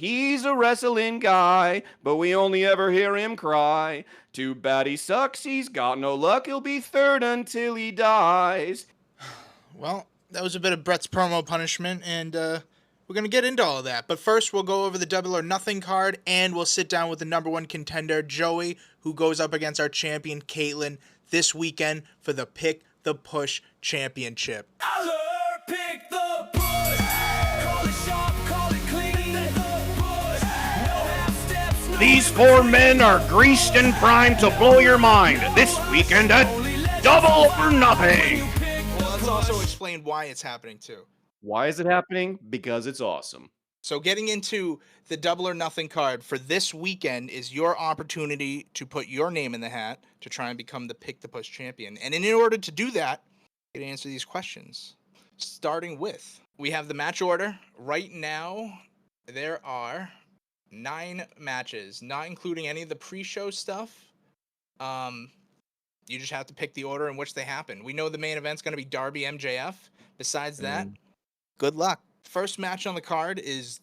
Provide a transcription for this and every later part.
He's a wrestling guy, but we only ever hear him cry. Too bad he sucks, he's got no luck, he'll be third until he dies. Well, that was a bit of Brett's promo punishment, and we're going to get into all of that. But first, we'll go over the Double or Nothing card, and we'll sit down with the number one contender, Joey, who goes up against our champion, Caitlin, this weekend for the Pick the Push Championship. Pick the push. Call it sharp, call it clean. No half steps, no These four men are greased and primed to blow your mind this weekend at Double or Nothing. Well, let's also explain why it's happening, too. Why is it happening? Because it's awesome. So getting into the Double or Nothing card for this weekend is your opportunity to put your name in the hat to try and become the Pick the Push champion. And in order to do that, you can answer these questions. Starting with, we have the match order. Right now, there are 9 matches, not including any of the pre-show stuff. You just have to pick the order in which they happen. We know the main event's going to be Darby MJF. Besides that, good luck. First match on the card is,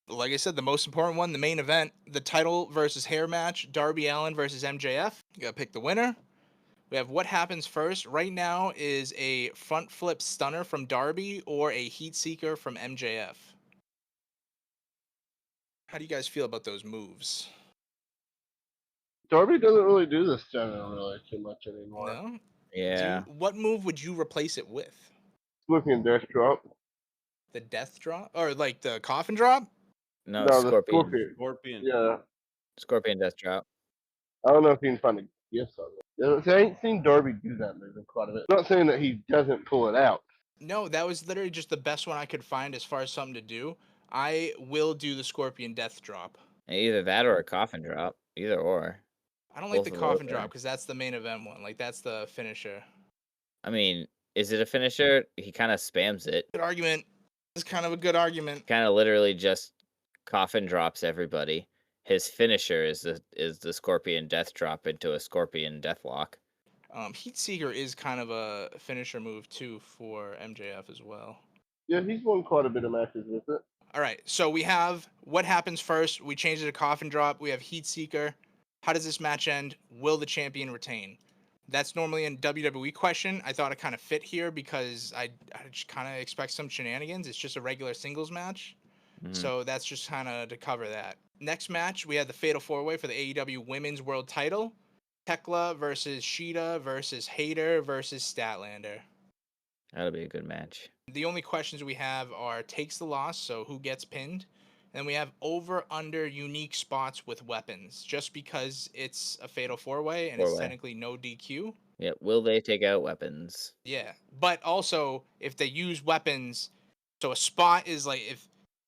like I said, the most important one, the main event, the title versus hair match, Darby Allin versus MJF. You got to pick the winner. We have what happens first. Right now is a front flip stunner from Darby or a heat seeker from MJF. How do you guys feel about those moves? Darby doesn't really do this general really too much anymore. No? Yeah. What move would you replace it with? Looking death drop. The death drop? Or like the coffin drop? No, the Scorpion. Scorpion. Yeah. Scorpion Death Drop. I don't know if you can find a gift on it. I ain't seen Darby do that move in quite a bit. Not saying that he doesn't pull it out. No, that was literally just the best one I could find as far as something to do. I will do the Scorpion death drop. Either that or a coffin drop. Either or. I don't like the Both of coffin those drop are- because that's the main event one. Like, that's the finisher. I mean, is it a finisher? He kind of spams it. Good argument. It's kind of a good argument. Kind of literally just coffin drops everybody. His finisher is the Scorpion Death Drop into a Scorpion Deathlock. Heat Seeker is kind of a finisher move too for MJF as well. Yeah, he's won quite a bit of matches with it. All right, so we have what happens first. We change it to coffin drop. We have Heat Seeker. How does this match end? Will the champion retain? That's normally a WWE question. I thought it kind of fit here because I just kind of expect some shenanigans. It's just a regular singles match. So that's just kind of to cover that. Next match, we have the Fatal 4-Way for the AEW Women's World Title. Tekla versus Sheeta versus Hayter versus Statlander. That'll be a good match. The only questions we have are takes the loss, so who gets pinned. And we have over-under unique spots with weapons, just because it's a Fatal 4-Way and it's technically no DQ. Yeah, will they take out weapons? Yeah, but also if they use weapons, so a spot is like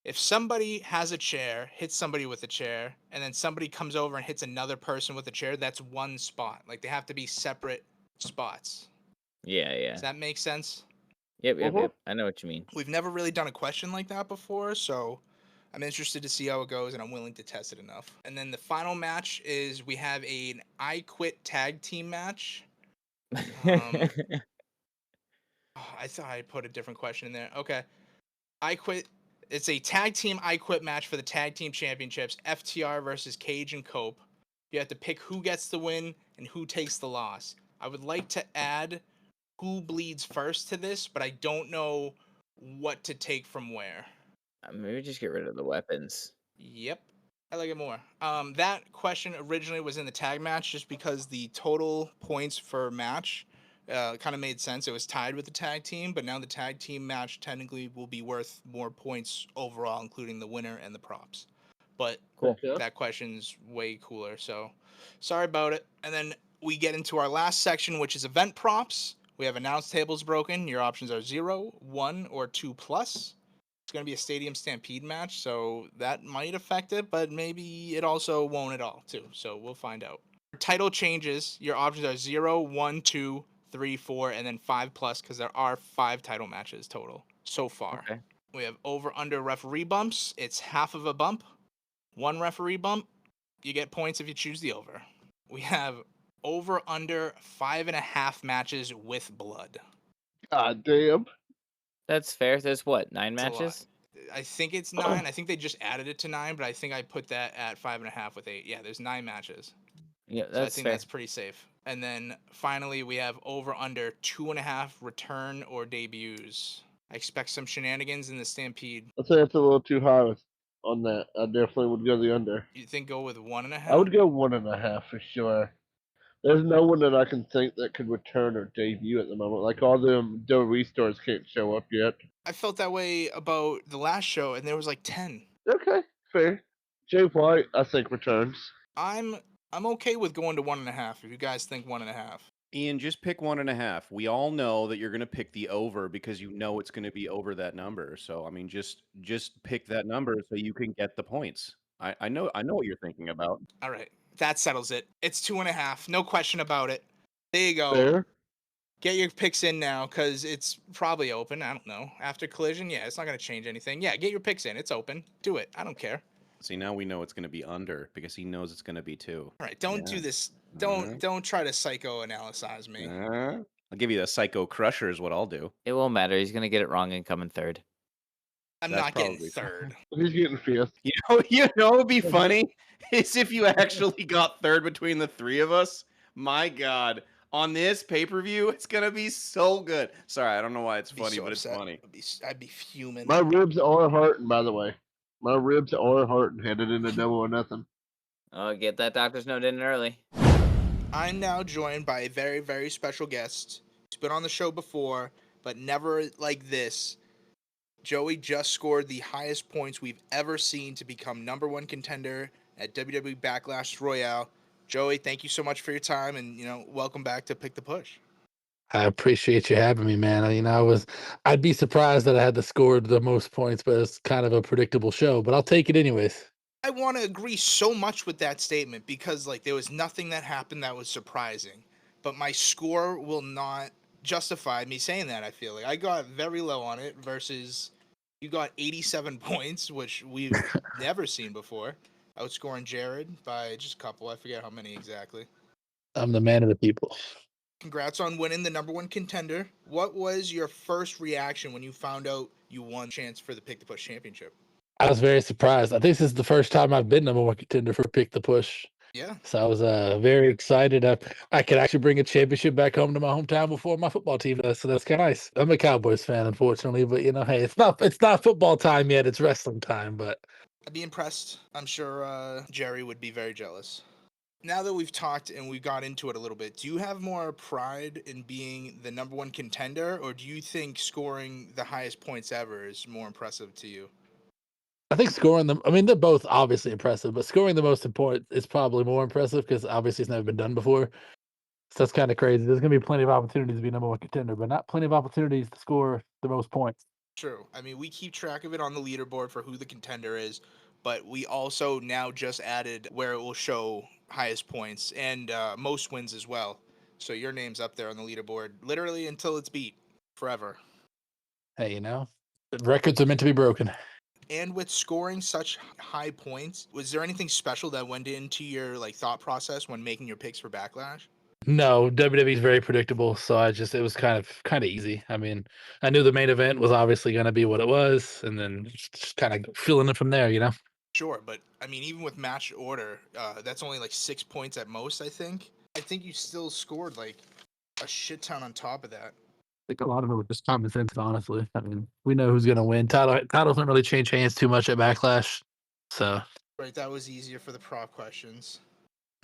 if somebody has a chair, hits somebody with a chair, and then somebody comes over and hits another person with a chair, that's one spot. Like, they have to be separate spots. Yeah. Does that make sense? Yep. I know what you mean. We've never really done a question like that before, so I'm interested to see how it goes, and I'm willing to test it enough. And then the final match is we have an I Quit tag team match. I thought I put a different question in there. Okay. I Quit. It's a tag team I Quit match for the tag team championships. FTR versus Cage and Cope. You have to pick who gets the win and who takes the loss. I would like to add who bleeds first to this, but I don't know what to take from where. Maybe just get rid of the weapons. Yep. I like it more. That question originally was in the tag match just because the total points for match kind of made sense. It was tied with the tag team, but now the tag team match technically will be worth more points overall, including the winner and the props. But Cool. that question's way cooler, so sorry about it. And then we get into our last section, which is event props. We have announce tables broken. Your options are 0, 1, or 2+. It's going to be a Stadium Stampede match, so that might affect it, but maybe it also won't at all, too. So we'll find out. Title changes. Your options are 0, 1, 2, 3, 4, and then 5+, because there are 5 title matches total so far. Okay. We have over-under referee bumps. It's half of a bump. 1 referee bump, you get points if you choose the over. We have over-under 5.5 matches with blood. God damn. That's fair. There's what, 9 That's a lot. matches? I think it's 9. I think they just added it to 9, but I think I put that at 5.5 with 8. Yeah, there's 9 matches. Yeah, So I that's think fair. that's pretty safe. And then finally, we have over under 2.5 return or debuts. I expect some shenanigans in the Stampede. I'd say that's a little too high on that. I definitely would go the under. You think go with 1.5? I would go 1.5 for sure. There's no one that I can think that could return or debut at the moment. Like all them restores can't show up yet. I felt that way about the last show, and there was like 10. Okay, fair. Jay White, I think returns. I'm okay with going to 1.5 if you guys think 1.5. Ian, just pick 1.5. We all know that you're going to pick the over because you know it's going to be over that number. So I mean, just pick that number so you can get the points. I know what you're thinking about. All right, that settles it. It's 2.5, no question about it. There you go. Fair. Get your picks in now because it's probably open. I don't know. After Collision, yeah, it's not going to change anything. Yeah, get your picks in. It's open. Do it. I don't care. See, now we know it's going to be under because he knows it's going to be 2. All right, don't do Yeah. this. Don't try to psychoanalyze me. I'll give you the Psycho Crusher is what I'll do. It won't matter. He's gonna get it wrong and come in third. I'm That's not getting probably- third. He's getting fifth. You know what would be funny is if you actually got third between the 3 of us. My God, on this pay-per-view, it's gonna be so good. Sorry, I don't know why it's I'd be funny, so but upset. it's funny. I'd be fuming. My ribs are hurting, by the way. My ribs are hurting headed into Double or Nothing. Oh, get that doctor's note in early. I'm now joined by a very, very special guest. He's been on the show before, but never like this. Joey just scored the highest points we've ever seen to become #1 contender at WWE Backlash Royale. Joey, thank you so much for your time, and welcome back to Pick the Push. I appreciate you having me, man. I'd be surprised that I had to score the most points, but it's kind of a predictable show, but I'll take it anyways. I want to agree so much with that statement because there was nothing that happened that was surprising, but my score will not justify me saying that. I feel like I got very low on it versus you got 87 points, which we've never seen before, outscoring Jared by just a couple. I forget how many exactly. I'm the man of the people. Congrats on winning the #1 contender. What was your first reaction when you found out you won chance for the Pick the Push championship? I was very surprised. I think this is the first time I've been #1 contender for Pick the Push. Yeah. So I was very excited. I could actually bring a championship back home to my hometown before my football team does. So that's kind of nice. I'm a Cowboys fan, unfortunately, but hey, it's not football time yet. It's wrestling time. But I'd be impressed. I'm sure Jerry would be very jealous. Now that we've talked and we got into it a little bit, do you have more pride in being the #1 contender, or do you think scoring the highest points ever is more impressive to you? I think scoring them. I mean, they're both obviously impressive, but scoring the most important is probably more impressive because obviously it's never been done before. So that's kind of crazy. There's going to be plenty of opportunities to be #1 contender, but not plenty of opportunities to score the most points. True. I mean, we keep track of it on the leaderboard for who the contender is, but we also now just added where it will show highest points and most wins as well. So your name's up there on the leaderboard literally until it's beat forever. Hey, records are meant to be broken. And with scoring such high points, was there anything special that went into your thought process when making your picks for Backlash? No, WWE is very predictable, so it was kind of easy. I mean, I knew the main event was obviously going to be what it was, and then just kind of feeling it from there. Sure, but I mean, even with match order, that's only 6 points at most, I think. I think you still scored a shit ton on top of that. I think a lot of it was just common sense, honestly. I mean, we know who's going to win. Titles don't really change hands too much at Backlash, so Right, that was easier for the prop questions.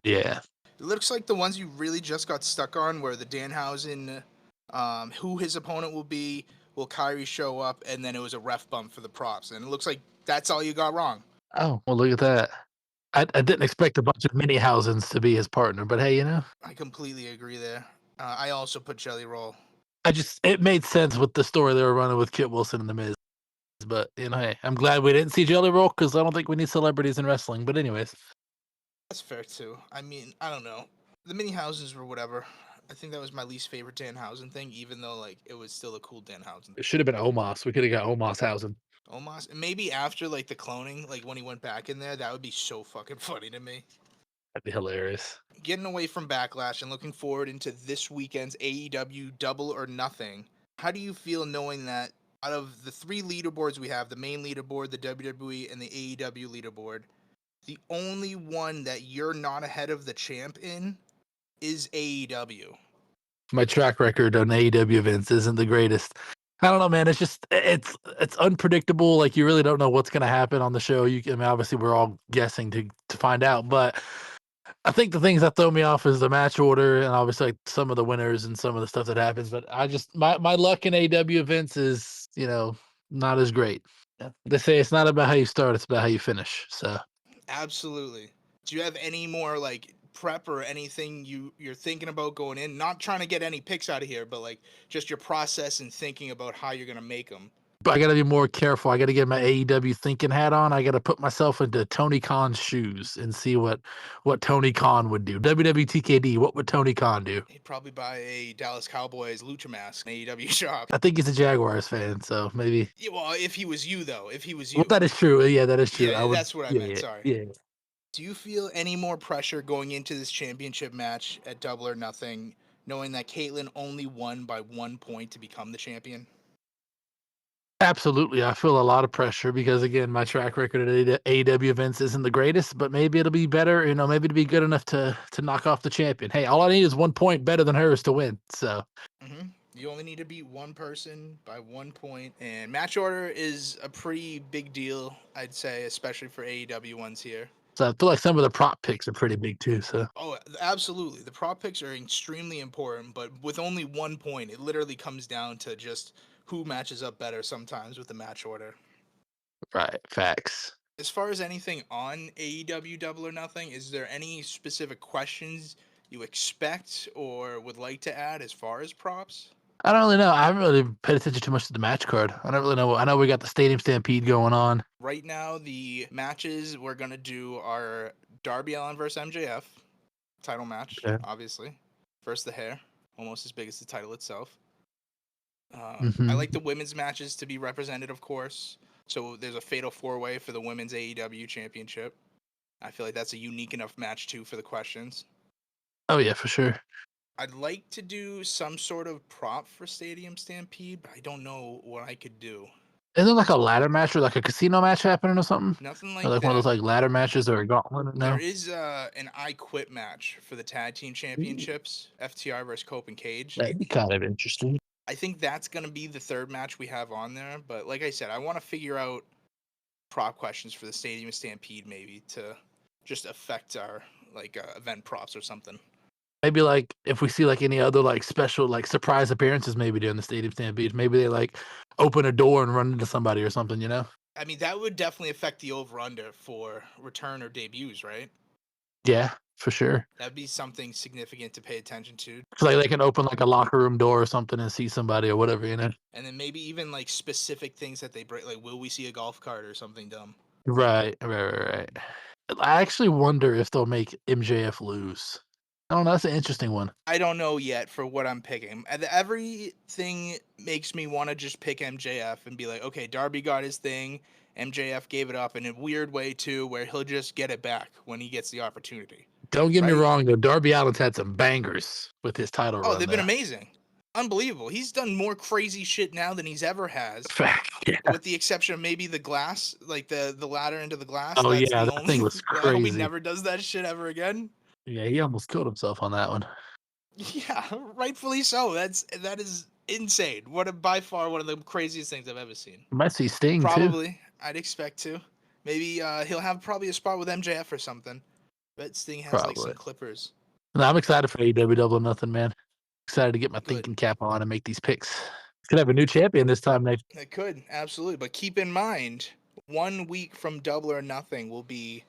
yeah. It looks like the ones you really just got stuck on were the Danhausen, who his opponent will be, will Kyrie show up, and then it was a ref bump for the props. And it looks like that's all you got wrong. Oh, well, look at that. I didn't expect a bunch of mini Housens to be his partner, but hey, I completely agree there. I also put Jelly Roll. it made sense with the story they were running with Kit Wilson and The Miz. But, hey, I'm glad we didn't see Jelly Roll because I don't think we need celebrities in wrestling. But anyways. That's fair, too. I mean, I don't know. The mini houses were whatever. I think that was my least favorite Danhausen thing, even though, it was still a cool Danhausen. It should have been Omos. We could have got Omos Hausen. Omos? Maybe after, the cloning, when he went back in there, that would be so fucking funny to me. That'd be hilarious. Getting away from Backlash and looking forward into this weekend's AEW Double or Nothing, how do you feel knowing that out of the 3 leaderboards we have, the main leaderboard, the WWE, and the AEW leaderboard, the only one that you're not ahead of the champ in is AEW. My track record on AEW events isn't the greatest. I don't know, man. It's unpredictable. Like you really don't know what's gonna happen on the show. I mean, obviously we're all guessing to find out, but I think the things that throw me off is the match order and obviously like some of the winners and some of the stuff that happens. But I just my luck in AEW events is not as great. Yeah. They say it's not about how you start; it's about how you finish. So Absolutely. Do you have any more like prep or anything you're thinking about going in? Not trying to get any picks out of here, but like just your process and thinking about how you're gonna make them. but I got to be more careful. I got to get my AEW thinking hat on. I got to put myself into Tony Khan's shoes and see what Tony Khan would do. WWTKD, what would Tony Khan do? He'd probably buy a Dallas Cowboys lucha mask in AEW shop. I think he's a Jaguars fan, so maybe. Yeah, well, if he was you though, if he was you. Well, that is true. Yeah, that is true. Yeah, I would. that's what I Yeah, meant. yeah, Sorry. yeah. Do you feel any more pressure going into this championship match at Double or Nothing, knowing that Caitlyn only won by 1 point to become the champion? Absolutely. I feel a lot of pressure because again, my track record at AEW events isn't the greatest, but maybe it'll be better. Maybe it'll be good enough to knock off the champion. Hey, all I need is 1 point better than hers to win. So. You only need to beat one person by 1 point, and match order is a pretty big deal, I'd say, especially for AEW ones here. So I feel like some of the prop picks are pretty big too. So. Oh, absolutely. The prop picks are extremely important, but with only 1 point, it literally comes down to just who matches up better sometimes with the match order. Right. Facts. As far as anything on AEW Double or Nothing, is there any specific questions you expect or would like to add as far as props? I don't really know. I haven't really paid attention too much to the match card. I don't really know. I know we got the Stadium Stampede going on. Right now, the matches we're going to do are Darby Allin versus MJF, title match, Okay. obviously. First the hair, almost as big as the title itself. I Mhm. like the women's matches to be represented, of course. So there's a fatal 4-way for the women's AEW championship. I feel like that's a unique enough match, too, for the questions. Oh yeah, for sure. I'd like to do some sort of prop for Stadium Stampede, but I don't know what I could do. Isn't there like a ladder match or like a casino match happening or something? Nothing Or like like one of that. those like ladder matches or a gauntlet? No. There is an I Quit match for the tag team championships, FTR versus Cope and Cage. That'd be kind of interesting. I think that's going to be the third match we have on there. But like I said, I want to figure out prop questions for the Stadium Stampede maybe to just affect our event props or something. Maybe like if we see like any other like special like surprise appearances maybe during the Stadium Stampede, maybe they like open a door and run into somebody or something, you know? I mean, that would definitely affect the over-under for return or debuts, right? Yeah, for sure. That'd be something significant to pay attention to. So like they can open like a locker room door or something and see somebody or whatever, you know? And then maybe even like specific things that they break, like will we see a golf cart or something dumb? Right. I actually wonder if they'll make MJF lose. I don't know. That's an interesting one. I don't know yet for what I'm picking. Everything makes me want to just pick MJF and be like, okay, Darby got his thing. MJF gave it up in a weird way too, where he'll just get it back when he gets the opportunity. Don't get me Right? wrong, though. Darby Allin's had some bangers with his title run. Oh, they've been though. amazing. Unbelievable. He's done more crazy shit now than he's ever has. Fact. Yeah. With the exception of maybe the glass, like the ladder into the glass. Oh, That's yeah, the that only, thing was I hope he crazy. never does that shit ever again. Yeah, he almost killed himself on that one. Yeah, rightfully so. That is insane. By far one of the craziest things I've ever seen. You might see Sting, too. Probably, I'd expect to. Maybe he'll have probably a spot with MJF or something. Bet Sting has like some Probably. clippers. No, I'm excited for AEW Double or Nothing, man. Excited to get my Good. thinking cap on and make these picks. Could have a new champion this time, Nate. It could, absolutely. But keep in mind, 1 week from Double or Nothing will be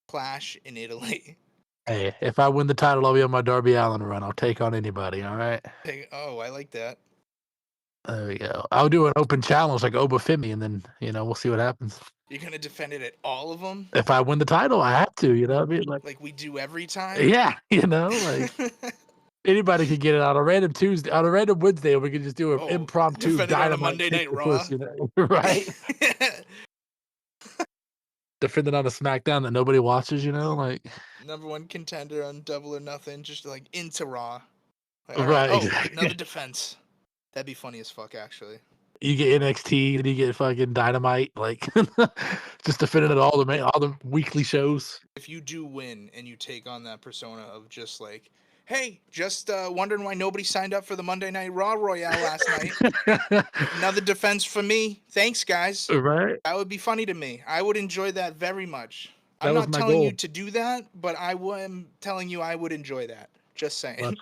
Clash in Italy. Hey, if I win the title, I'll be on my Darby Allin run. I'll take on anybody, all right? Oh, I like that. There we go. I'll do an open challenge like Obafemi, and then, we'll see what happens. You're going to defend it at all of them? If I win the title, I have to, you know what I mean? Like we do every time? Yeah, like anybody could get it on a random Tuesday, on a random Wednesday, we could just do an impromptu defend it on a dynamite Monday kick Night the Raw. puss, right? Defend it on a SmackDown that nobody watches, like Number 1 contender on Double or Nothing, just like into Raw. Like, right. Oh, Exactly. another defense. That'd be funny as fuck, actually. You get NXT, and you get fucking Dynamite, like just defending it all the weekly shows. If you do win and you take on that persona of just like, hey, just wondering why nobody signed up for the Monday Night Raw Royale last night. Another defense for me. Thanks, guys. Right? That would be funny to me. I would enjoy that very much. That I'm was not my telling you goal. to do that, but I am telling you I would enjoy that. Just saying.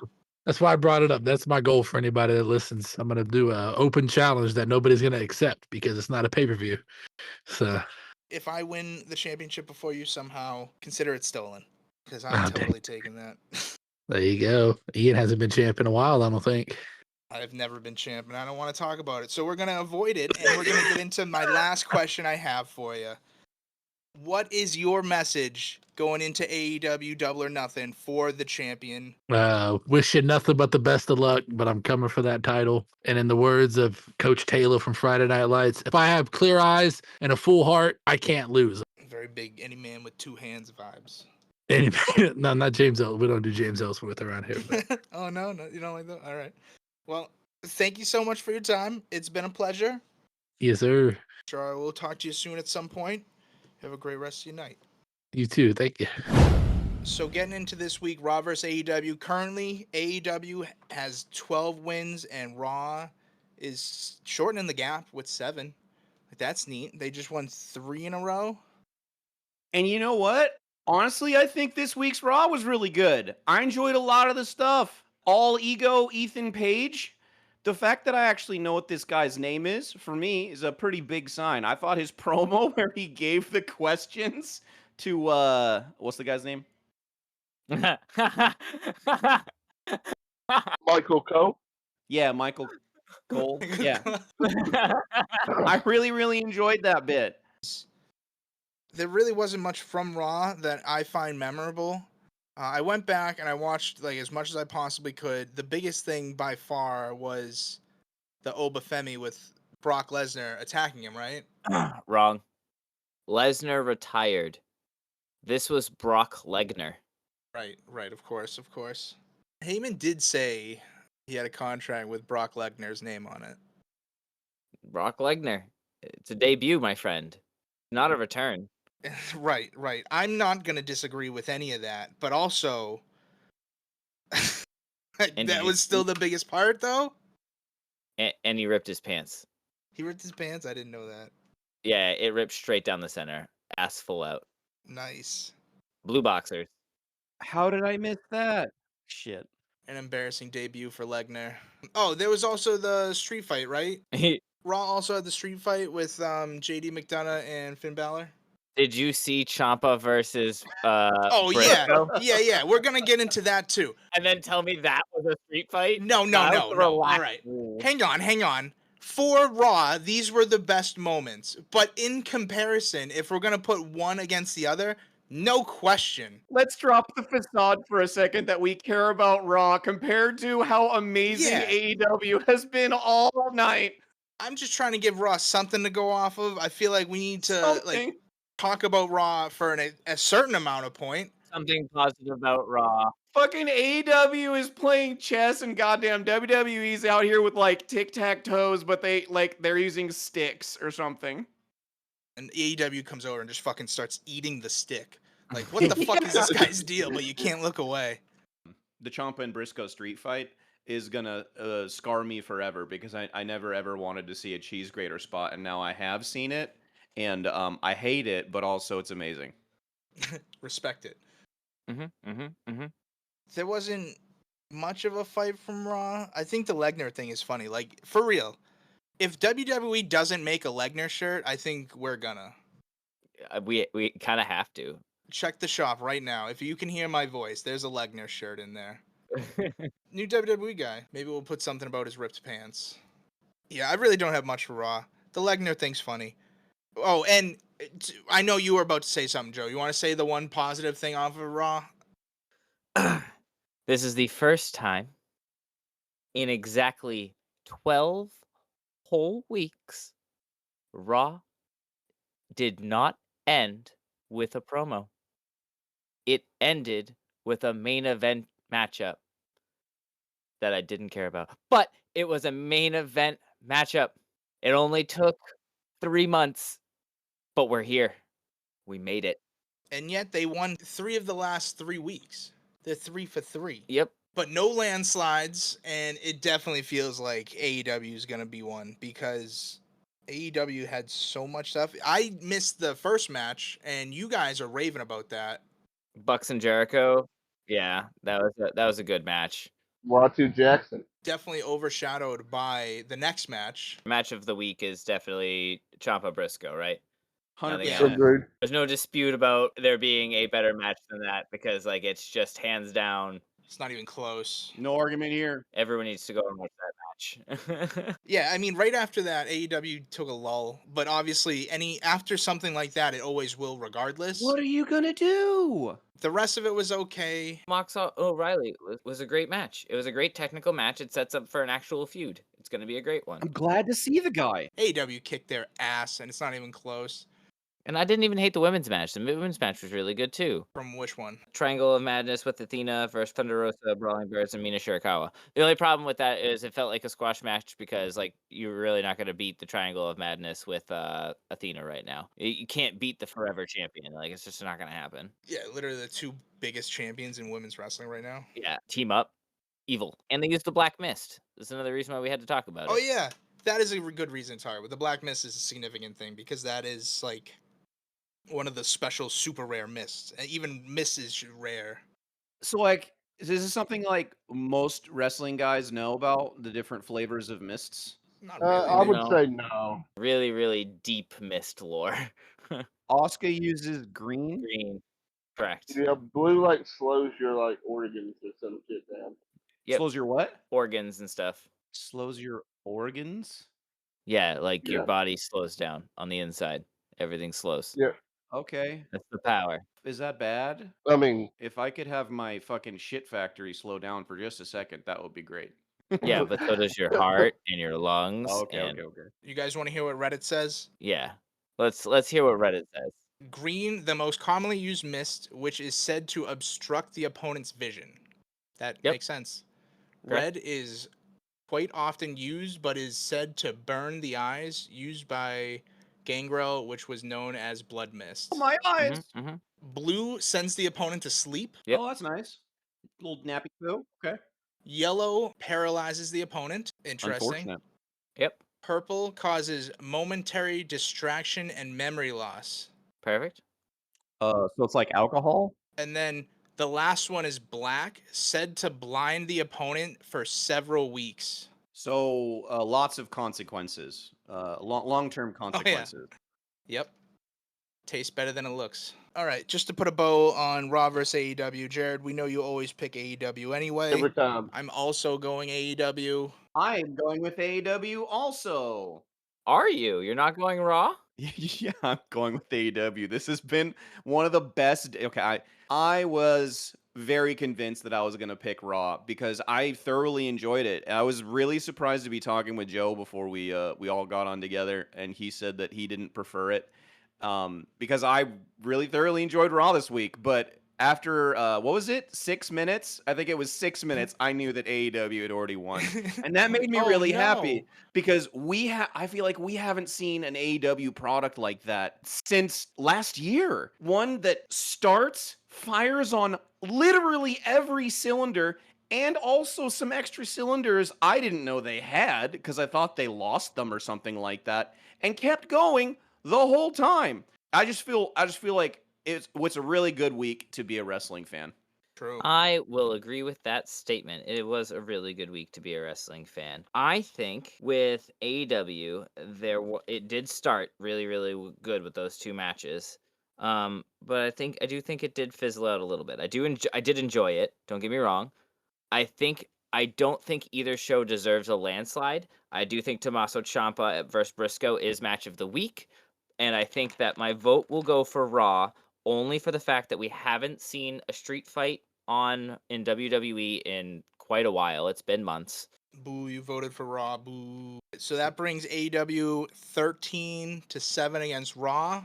That's why I brought it up. That's my goal for anybody that listens. I'm gonna do a open challenge that nobody's gonna accept because it's not a pay-per-view. So If I win the championship before you somehow, consider it stolen. Because I'm ah, dang. totally taking that. There you go. Ian hasn't been champ in a while, I don't think. I've never been champ, and I don't want to talk about it. So we're going to avoid it, and we're going to get into my last question I have for you. What is your message going into AEW Double or Nothing for the champion? Wish you nothing but the best of luck, but I'm coming for that title. And in the words of Coach Taylor from Friday Night Lights, if I have clear eyes and a full heart, I can't lose. Very big any man with two hands vibes. No, not James Ellsworth. We don't do James Ellsworth around here. But Oh, no, you don't like that? All right. Well, thank you so much for your time. It's been a pleasure. yes, sir. Sure, I will talk to you soon at some point. Have a great rest of your night. You too. Thank you. So getting into this week, Raw vs. AEW. Currently, AEW has 12 wins, and Raw is shortening the gap with 7. Like, that's neat. They just won 3 in a row. And you know what? Honestly, I think this week's Raw was really good. I enjoyed a lot of the stuff. All ego Ethan Page. The fact that I actually know what this guy's name is, for me, is a pretty big sign. I thought his promo where he gave the questions to what's the guy's name? Michael Cole. Yeah, Michael Cole. Yeah. I really, really enjoyed that bit. There really wasn't much from Raw that I find memorable. I went back and I watched like as much as I possibly could. The biggest thing by far was the Obafemi with Brock Lesnar attacking him, right? Wrong. Lesnar retired. This was Brock Lesnar. Right, of course. Heyman did say he had a contract with Brock Lesnar's name on it. Brock Lesnar. It's a debut, my friend. Not a return. Right. I'm not going to disagree with any of that, but also And that was still the biggest part, though. And he ripped his pants. He ripped his pants? I didn't know that. Yeah, it ripped straight down the center. Ass full out. Nice. Blue boxers. How did I miss that? Shit. An embarrassing debut for Lesnar. Oh, there was also the street fight, right? Raw also had the street fight with JD McDonough and Finn Balor. Did you see Ciampa versus Oh Briscoe? yeah. We're gonna get into that too. And then tell me that was a street fight? No. All right. Hang on. For Raw, these were the best moments. But in comparison, if we're gonna put one against the other, no question. Let's drop the facade for a second that we care about Raw compared to how amazing Yeah. AEW has been all night. I'm just trying to give Raw something to go off of. I feel like we need to Something. talk about Raw for a certain amount of point. Something positive about Raw. Fucking AEW is playing chess and goddamn WWE's out here with like tic-tac-toes, but they're using sticks or something. And AEW comes over and just fucking starts eating the stick. Like, what the fuck is this guy's deal? But you can't look away. The Ciampa and Briscoe street fight is gonna scar me forever because I never ever wanted to see a cheese grater spot, and now I have seen it, and I hate it, but also it's amazing. Respect it. Mm-hmm. There wasn't much of a fight from Raw. I think the Lesnar thing is funny. Like, for real. If WWE doesn't make a Lesnar shirt, I think we're gonna. We kind of have to. Check the shop right now. If you can hear my voice, there's a Lesnar shirt in there. New WWE guy. Maybe we'll put something about his ripped pants. Yeah, I really don't have much for Raw. The Lesnar thing's funny. Oh, and I know you were about to say something, Joe. You want to say the one positive thing off of Raw? This is the first time in exactly 12 whole weeks Raw did not end with a promo. It ended with a main event matchup that I didn't care about. But it was a main event matchup. It only took 3 months, but we're here. We made it. And yet they won 3 of the last 3 weeks. They're 3 for 3. Yep. But no landslides, and it definitely feels like AEW is going to be one because AEW had so much stuff. I missed the first match, and you guys are raving about that. Bucks and Jericho. Yeah, that was a good match. Watu Jackson. Definitely overshadowed by the next match. Match of the week is definitely Ciampa Briscoe, right? Nothing 100%. else. Agreed. There's no dispute about there being a better match than that because like it's just hands down. It's not even close. No argument here. Everyone needs to go and watch that match. Yeah, I mean, right after that, AEW took a lull. But obviously, after something like that, it always will, regardless. What are you gonna do? The rest of it was okay. Mox O'Reilly was a great match. It was a great technical match. It sets up for an actual feud. It's going to be a great one. I'm glad to see the guy. AEW kicked their ass, and it's not even close. And I didn't even hate the women's match. The women's match was really good too. From which one? Triangle of Madness with Athena versus Thunder Rosa, Brawling Birds, and Mina Shirakawa. The only problem with that is it felt like a squash match because like you're really not going to beat the Triangle of Madness with Athena right now. You can't beat the forever champion. Like it's just not going to happen. Yeah, literally the 2 biggest champions in women's wrestling right now. Yeah, team up, evil, and they used the Black Mist. This is another reason why we had to talk about it. Oh yeah, that is a good reason to talk about. The Black Mist is a significant thing because that is like one of the special super rare mists. And even mist is rare. So, like, is this something like most wrestling guys know about the different flavors of mists? Not really. I would No. say no. Really, really deep mist lore. Oscar uses green. Green, correct. Yeah, blue like slows your like organs or some shit down. Yep. Slows your what? Organs and stuff. Slows your organs. Yeah, like your Yeah. body slows down on the inside. Everything slows. Yeah. Okay. That's the power. Is that bad? I mean, If I could have my fucking shit factory slow down for just a second, that would be great. Yeah, but so does your heart and your lungs. Okay, and okay. You guys want to hear what Reddit says? Yeah. Let's hear what Reddit says. Green, the most commonly used mist, which is said to obstruct the opponent's vision. That Yep. makes sense. Correct. Red is quite often used, but is said to burn the eyes, used by Gangrel, which was known as blood mist. Oh, my eyes. Mm-hmm. Blue sends the opponent to sleep. Yep. Oh, that's nice. Little nappy poo. Okay. Yellow paralyzes the opponent. Interesting. Unfortunate. Yep. Purple causes momentary distraction and memory loss. Perfect. So it's like alcohol. And then the last one is black, said to blind the opponent for several weeks. So lots of consequences. Long-term consequences. Yep. Tastes better than it looks. All right, just to put a bow on Raw vs. AEW, Jared, we know you always pick AEW anyway. every time. I'm also going AEW. I am going with AEW also. Are you? You're not going Raw? Yeah, I'm going with AEW. This has been one of the best. Okay, I was very convinced that I was going to pick Raw because I thoroughly enjoyed it. I was really surprised to be talking with Joe before we all got on together, and he said that he didn't prefer it because I really thoroughly enjoyed Raw this week. But after what was it, 6 minutes? I think it was 6 minutes. I knew that AEW had already won, and that made me Oh, really no. happy. Because I feel like we haven't seen an AEW product like that since last year. One that starts, fires on literally every cylinder, and also some extra cylinders I didn't know they had because I thought they lost them or something like that, and kept going the whole time. I just feel like it's a really good week to be a wrestling fan. True. I will agree with that statement. It was a really good week to be a wrestling fan. I think with AEW, it did start really, really good with those 2 matches. But I do think it did fizzle out a little bit. I did enjoy it. Don't get me wrong. I don't think either show deserves a landslide. I do think Tommaso Ciampa versus Briscoe is match of the week, and I think that my vote will go for Raw. Only for the fact that we haven't seen a street fight in WWE in quite a while. It's been months. Boo, you voted for Raw. Boo. So that brings AEW 13-7 against Raw.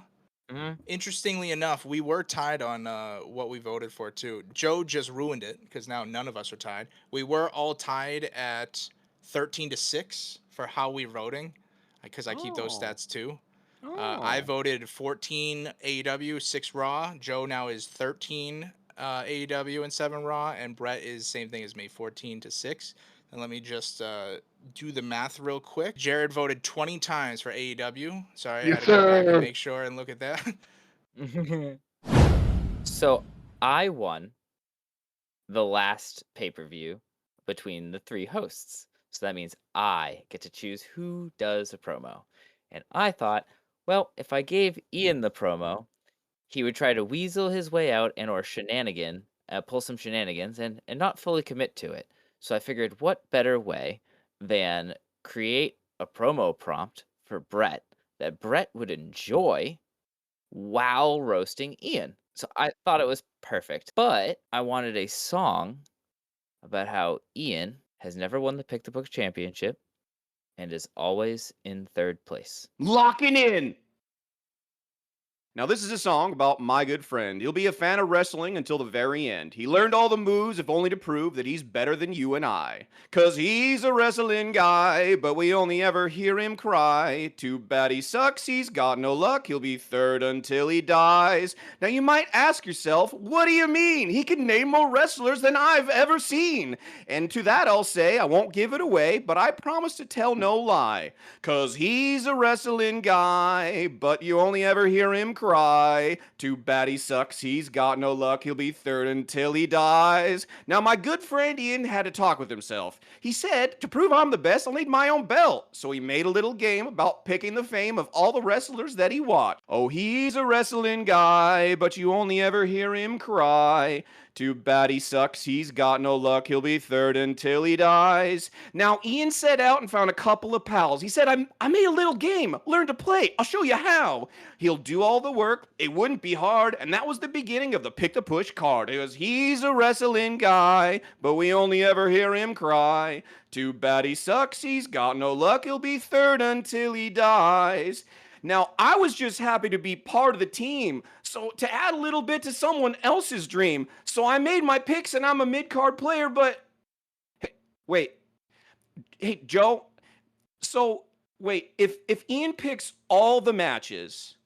Mm-hmm. Interestingly enough, we were tied on what we voted for too. Joe just ruined it because now none of us are tied. We were all tied at 13-6 for how we're voting. because I keep those Oh. stats too. I Oh. voted 14 AEW, 6 Raw. Joe now is 13 AEW and 7 Raw, and Brett is same thing as me, 14 to 6. And let me just do the math real quick. Jared voted 20 times for AEW. Sorry, I Yes, had to go back and sir. make sure and look at that. So I won the last pay-per-view between the 3 hosts. So that means I get to choose who does a promo. And I thought, well, if I gave Ian the promo, he would try to weasel his way out and or pull some shenanigans and not fully commit to it. So I figured what better way than create a promo prompt for Brett that Brett would enjoy while roasting Ian. So I thought it was perfect. But I wanted a song about how Ian has never won the Pick the Book championship and is always in 3rd place. Locking in. Now, this is a song about my good friend. He'll be a fan of wrestling until the very end. He learned all the moves, if only to prove that he's better than you and I. 'Cause he's a wrestling guy, but we only ever hear him cry. Too bad he sucks, he's got no luck, he'll be 3rd until he dies. Now, you might ask yourself, what do you mean? He can name more wrestlers than I've ever seen. And to that I'll say, I won't give it away, but I promise to tell no lie. 'Cause he's a wrestling guy, but you only ever hear him cry. Too bad he sucks, he's got no luck, he'll be 3rd until he dies. Now, my good friend Ian had to talk with himself. He said, to prove I'm the best, I'll need my own belt. So he made a little game about picking the fame of all the wrestlers that he watched. Oh, he's a wrestling guy, but you only ever hear him cry. Too bad he sucks, he's got no luck, he'll be 3rd until he dies. Now, Ian set out and found a couple of pals. He said, I made a little game, learn to play, I'll show you how. He'll do all the work, it wouldn't be hard, and that was the beginning of the Pick the Push card. It was, he's a wrestling guy, but we only ever hear him cry. Too bad he sucks, he's got no luck, he'll be 3rd until he dies. Now, I was just happy to be part of the team, so to add a little bit to someone else's dream. So I made my picks and I'm a mid-card player, but hey, wait. Hey, Joe. So, wait, if Ian picks all the matches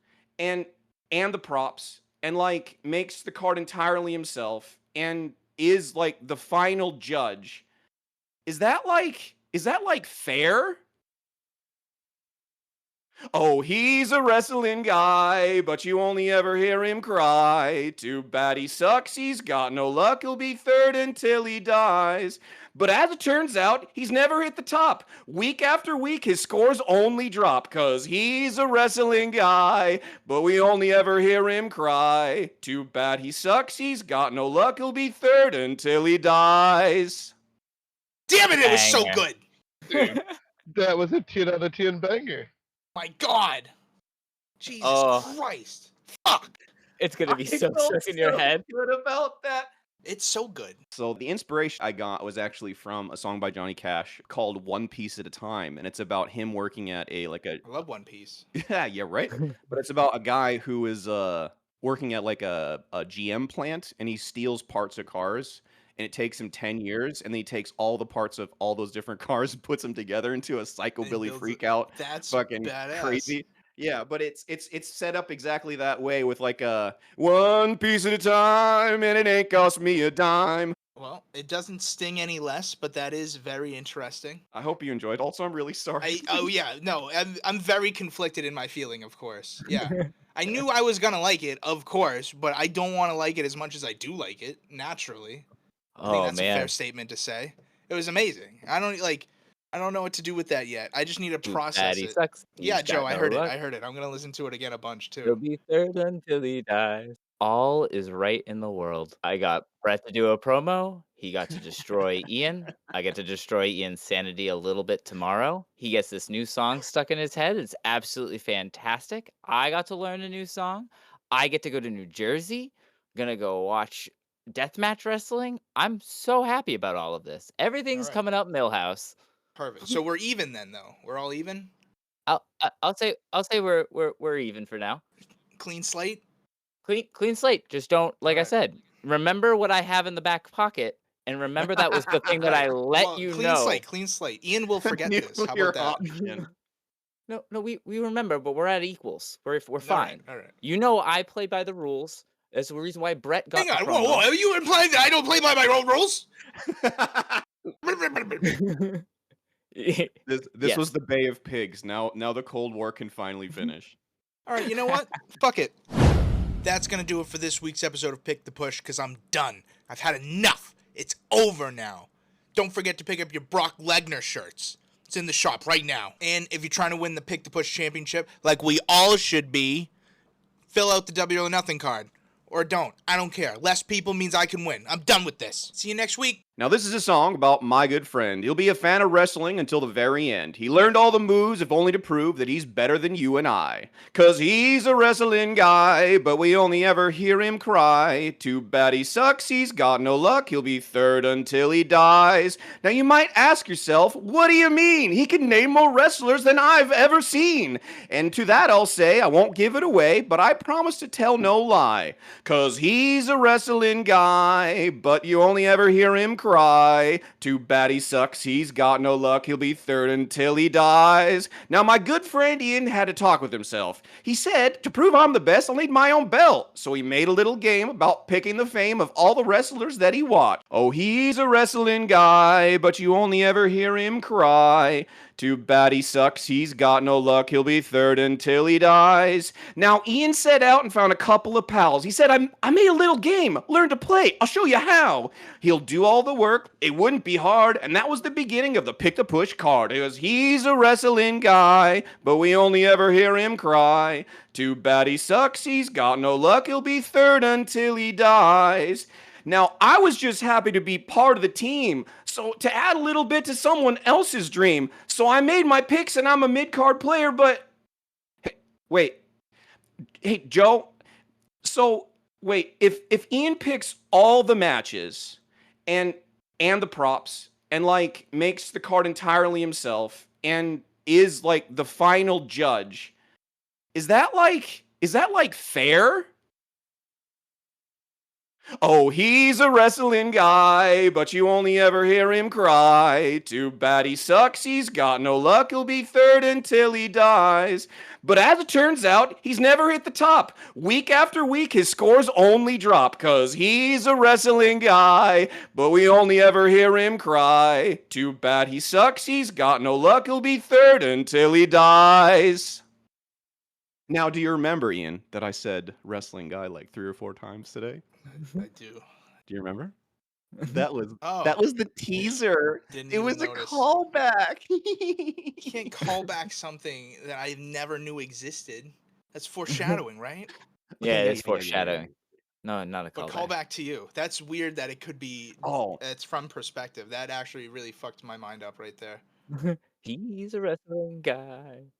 and the props and like makes the card entirely himself and is like the final judge, is that like fair? Oh, he's a wrestling guy, but you only ever hear him cry. Too bad he sucks, he's got no luck, he'll be 3rd until he dies. But as it turns out, he's never hit the top. Week after week, his scores only drop, 'cause he's a wrestling guy, but we only ever hear him cry. Too bad he sucks, he's got no luck, he'll be 3rd until he dies. Damn it, it was so Banger. good. Dude, that was a 10 out of 10 banger. My God. Jesus Oh. Christ. Fuck. It's gonna be I so felt stuck in your so head. good about that. It's so good. So the inspiration I got was actually from a song by Johnny Cash called One Piece at a Time, and it's about him working at a I love One Piece. yeah, right. But it's about a guy who is working at like a GM plant, and he steals parts of cars, and it takes him 10 years, and then he takes all the parts of all those different cars and puts them together into a psychobilly builds freak it. out, That's fucking badass. crazy. Yeah, but it's set up exactly that way with like a one piece at a time, and it ain't cost me a dime. Well, it doesn't sting any less, but that is very interesting. I hope you enjoyed. Also, I'm really sorry. Oh yeah, no, I'm very conflicted in my feeling, of course. Yeah. I knew I was gonna like it, of course, but I don't want to like it as much as I do like it, naturally. I think Oh that's a fair man. statement to say. It was amazing. I don't know what to do with that yet. I just need to Too process bad he it. sucks. Yeah, he's Joe, got I no heard luck. it. I heard it. I'm gonna listen to it again a bunch He'll too. be 3rd until he dies. All is right in the world. I got Brett to do a promo. He got to destroy Ian. I get to destroy Ian's sanity a little bit tomorrow. He gets this new song stuck in his head. It's absolutely fantastic. I got to learn a new song. I get to go to New Jersey. Gonna go watch deathmatch wrestling. I'm so happy about all of this. Everything's Alright. coming up Millhouse. Perfect. So we're even then, though. We're all even. I'll say we're even for now. Clean slate. Clean slate. Just don't, like I Alright. said, remember what I have in the back pocket, and remember that was the thing that I let Well, you clean know. slate. Clean slate. Ian will forget this. How Nuclear about that? option. No, we remember, but we're at equals. We're All right, fine. all right. You know I play by the rules. That's the reason why Brett got Hang the on, whoa! promo. Are you implying that I don't play by my own rules? This Yes. was the Bay of Pigs. Now the Cold War can finally finish. All right, you know what? Fuck it. That's going to do it for this week's episode of Pick the Push because I'm done. I've had enough. It's over now. Don't forget to pick up your Brock Lesnar shirts. It's in the shop right now. And if you're trying to win the Pick the Push championship, like we all should be, fill out the W or Nothing card. Or don't. I don't care. Less people means I can win. I'm done with this. See you next week. Now, this is a song about my good friend. He'll be a fan of wrestling until the very end. He learned all the moves if only to prove that he's better than you and I. 'Cause he's a wrestling guy, but we only ever hear him cry. Too bad he sucks, he's got no luck, he'll be third until he dies. Now, you might ask yourself, what do you mean? He can name more wrestlers than I've ever seen. And to that I'll say, I won't give it away, but I promise to tell no lie. 'Cause he's a wrestling guy, but you only ever hear him cry. Too bad he sucks, he's got no luck, he'll be third until he dies. Now my good friend Ian had to talk with himself. He said, to prove I'm the best, I'll need my own belt. So he made a little game about picking the fame of all the wrestlers that he watched. Oh, he's a wrestling guy, but you only ever hear him cry. Too bad he sucks, he's got no luck, he'll be third until he dies. Now, Ian set out and found a couple of pals. He said, I made a little game, learn to play, I'll show you how. He'll do all the work, it wouldn't be hard, and that was the beginning of the Pick the Push card. It was, he's a wrestling guy, but we only ever hear him cry. Too bad he sucks, he's got no luck, he'll be third until he dies. Now, I was just happy to be part of the team, so to add a little bit to someone else's dream. So I made my picks and I'm a mid-card player, but... Hey, wait. Hey, Joe. So, wait, if Ian picks all the matches and the props and, like, makes the card entirely himself and is, like, the final judge, is that, like, fair? Oh, he's a wrestling guy, but you only ever hear him cry. Too bad he sucks, he's got no luck, he'll be third until he dies. But as it turns out, he's never hit the top. Week after week, his scores only drop, 'cause he's a wrestling guy, but we only ever hear him cry. Too bad he sucks, he's got no luck, he'll be third until he dies. Now, do you remember, Ian, that I said wrestling guy like 3 or 4 times today? I do. Do you remember? That was Oh, the teaser. didn't It even was a notice. callback. You can't call back something that I never knew existed. That's foreshadowing, right? Yeah, Okay, it's foreshadowing. No, not a But callback. call back to you. That's weird that it could be. Oh, It's from perspective. That actually really fucked my mind up right there. He's a wrestling guy.